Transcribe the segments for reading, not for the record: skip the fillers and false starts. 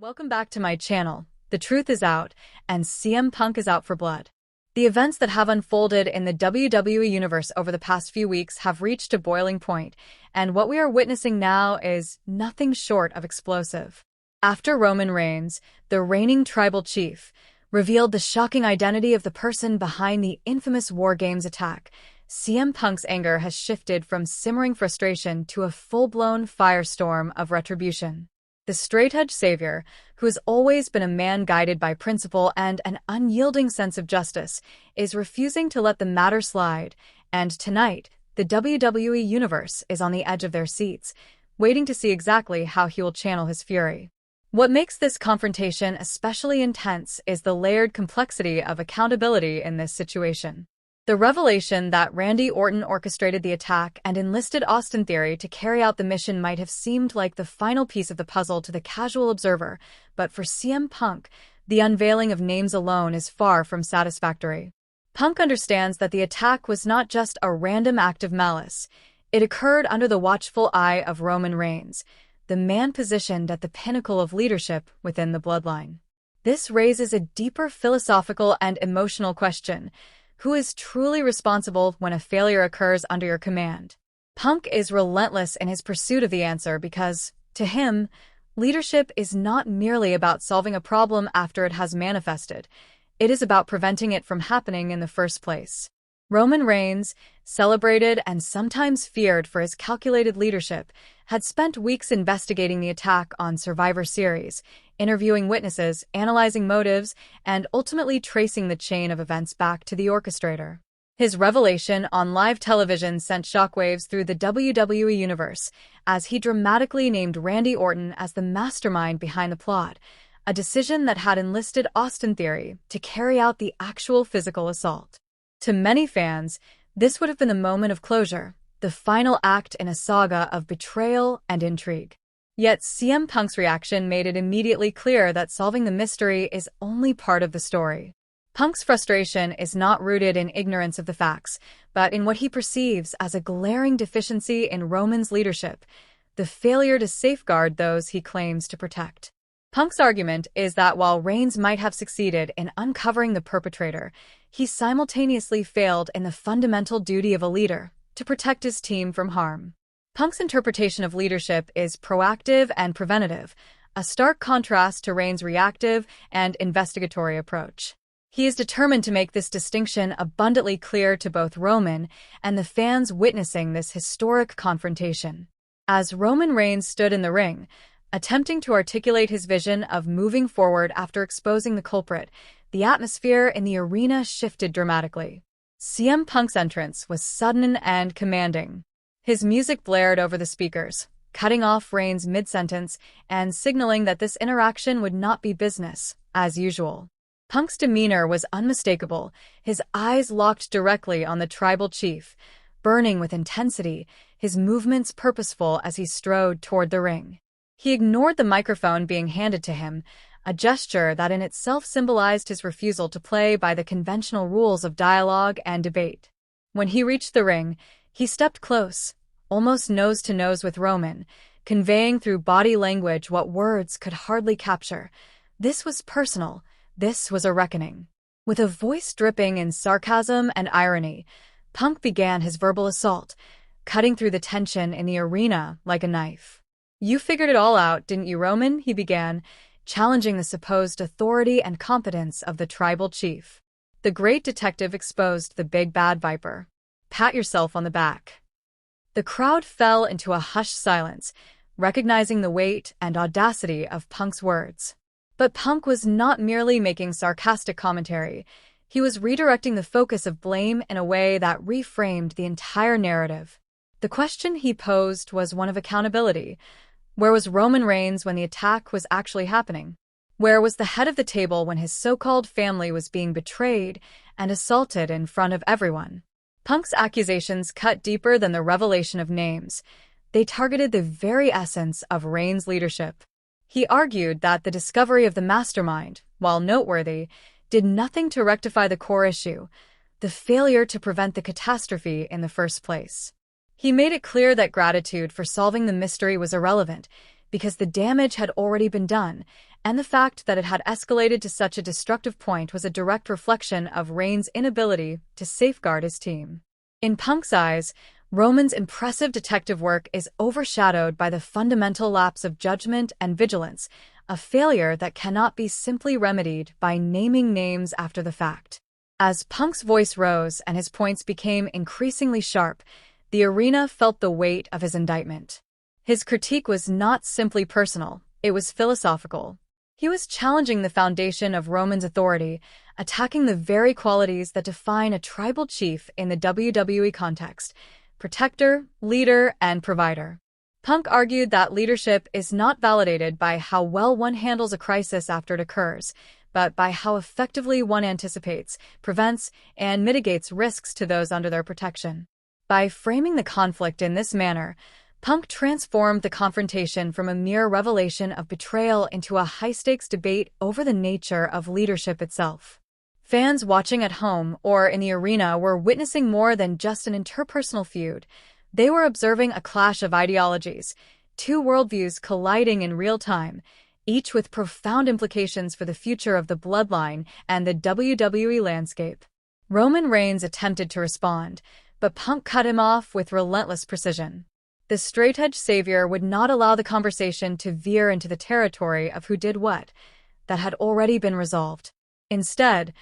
Welcome back to my channel. The truth is out, and CM Punk is out for blood. The events that have unfolded in the WWE Universe over the past few weeks have reached a boiling point, and what we are witnessing now is nothing short of explosive. After Roman Reigns, the reigning tribal chief, revealed the shocking identity of the person behind the infamous War Games attack, CM Punk's anger has shifted from simmering frustration to a full-blown firestorm of retribution. The straight-edge savior, who has always been a man guided by principle and an unyielding sense of justice, is refusing to let the matter slide, and tonight, the WWE Universe is on the edge of their seats, waiting to see exactly how he will channel his fury. What makes this confrontation especially intense is the layered complexity of accountability in this situation. The revelation that Randy Orton orchestrated the attack and enlisted Austin Theory to carry out the mission might have seemed like the final piece of the puzzle to the casual observer, but for CM Punk, the unveiling of names alone is far from satisfactory. Punk understands that the attack was not just a random act of malice. It occurred under the watchful eye of Roman Reigns, the man positioned at the pinnacle of leadership within the bloodline. This raises a deeper philosophical and emotional question. Who is truly responsible when a failure occurs under your command? Punk is relentless in his pursuit of the answer because, to him, leadership is not merely about solving a problem after it has manifested. It is about preventing it from happening in the first place. Roman Reigns, celebrated and sometimes feared for his calculated leadership, had spent weeks investigating the attack on Survivor Series, interviewing witnesses, analyzing motives, and ultimately tracing the chain of events back to the orchestrator. His revelation on live television sent shockwaves through the WWE Universe as he dramatically named Randy Orton as the mastermind behind the plot, a decision that had enlisted Austin Theory to carry out the actual physical assault. To many fans, this would have been the moment of closure, the final act in a saga of betrayal and intrigue. Yet CM Punk's reaction made it immediately clear that solving the mystery is only part of the story. Punk's frustration is not rooted in ignorance of the facts, but in what he perceives as a glaring deficiency in Roman's leadership, the failure to safeguard those he claims to protect. Punk's argument is that while Reigns might have succeeded in uncovering the perpetrator, he simultaneously failed in the fundamental duty of a leader, to protect his team from harm. Punk's interpretation of leadership is proactive and preventative, a stark contrast to Reigns' reactive and investigatory approach. He is determined to make this distinction abundantly clear to both Roman and the fans witnessing this historic confrontation. As Roman Reigns stood in the ring, attempting to articulate his vision of moving forward after exposing the culprit, the atmosphere in the arena shifted dramatically. CM Punk's entrance was sudden and commanding. His music blared over the speakers, cutting off Reigns mid-sentence and signaling that this interaction would not be business, as usual. Punk's demeanor was unmistakable, his eyes locked directly on the tribal chief, burning with intensity, his movements purposeful as he strode toward the ring. He ignored the microphone being handed to him, a gesture that in itself symbolized his refusal to play by the conventional rules of dialogue and debate. When he reached the ring, he stepped close, almost nose-to-nose with Roman, conveying through body language what words could hardly capture. This was personal. This was a reckoning. With a voice dripping in sarcasm and irony, Punk began his verbal assault, cutting through the tension in the arena like a knife. "You figured it all out, didn't you, Roman?" he began, challenging the supposed authority and competence of the tribal chief. The great detective exposed the big bad viper. "Pat yourself on the back." The crowd fell into a hushed silence, recognizing the weight and audacity of Punk's words. But Punk was not merely making sarcastic commentary. He was redirecting the focus of blame in a way that reframed the entire narrative. The question he posed was one of accountability. Where was Roman Reigns when the attack was actually happening? Where was the head of the table when his so-called family was being betrayed and assaulted in front of everyone? Punk's accusations cut deeper than the revelation of names. They targeted the very essence of Reigns' leadership. He argued that the discovery of the mastermind, while noteworthy, did nothing to rectify the core issue, the failure to prevent the catastrophe in the first place. He made it clear that gratitude for solving the mystery was irrelevant, because the damage had already been done, and the fact that it had escalated to such a destructive point was a direct reflection of Reigns' inability to safeguard his team. In Punk's eyes, Roman's impressive detective work is overshadowed by the fundamental lapse of judgment and vigilance, a failure that cannot be simply remedied by naming names after the fact. As Punk's voice rose and his points became increasingly sharp, the arena felt the weight of his indictment. His critique was not simply personal, it was philosophical. He was challenging the foundation of Roman's authority, attacking the very qualities that define a tribal chief in the WWE context: protector, leader, and provider. Punk argued that leadership is not validated by how well one handles a crisis after it occurs, but by how effectively one anticipates, prevents, and mitigates risks to those under their protection. By framing the conflict in this manner, Punk transformed the confrontation from a mere revelation of betrayal into a high-stakes debate over the nature of leadership itself. Fans watching at home or in the arena were witnessing more than just an interpersonal feud. They were observing a clash of ideologies, two worldviews colliding in real time, each with profound implications for the future of the bloodline and the WWE landscape. Roman Reigns attempted to respond, but Punk cut him off with relentless precision. The straight-edge savior would not allow the conversation to veer into the territory of who did what, that had already been resolved. Instead,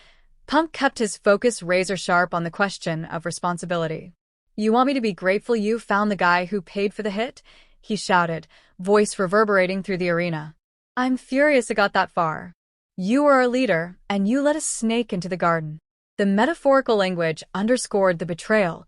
Punk kept his focus razor-sharp on the question of responsibility. "You want me to be grateful you found the guy who paid for the hit?" he shouted, voice reverberating through the arena. "I'm furious it got that far. You were our leader, and you let a snake into the garden." The metaphorical language underscored the betrayal,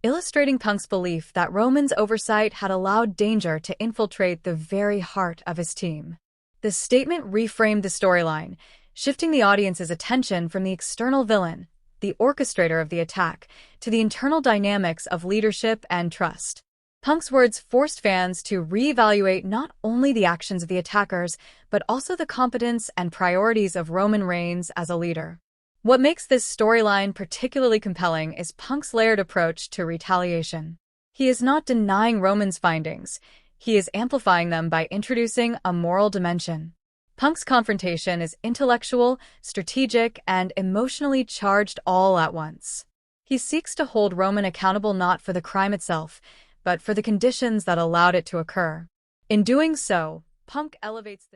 illustrating Punk's belief that Roman's oversight had allowed danger to infiltrate the very heart of his team. The statement reframed the storyline, shifting the audience's attention from the external villain, the orchestrator of the attack, to the internal dynamics of leadership and trust. Punk's words forced fans to reevaluate not only the actions of the attackers, but also the competence and priorities of Roman Reigns as a leader. What makes this storyline particularly compelling is Punk's layered approach to retaliation. He is not denying Roman's findings, he is amplifying them by introducing a moral dimension. Punk's confrontation is intellectual, strategic, and emotionally charged all at once. He seeks to hold Roman accountable not for the crime itself, but for the conditions that allowed it to occur. In doing so, Punk elevates the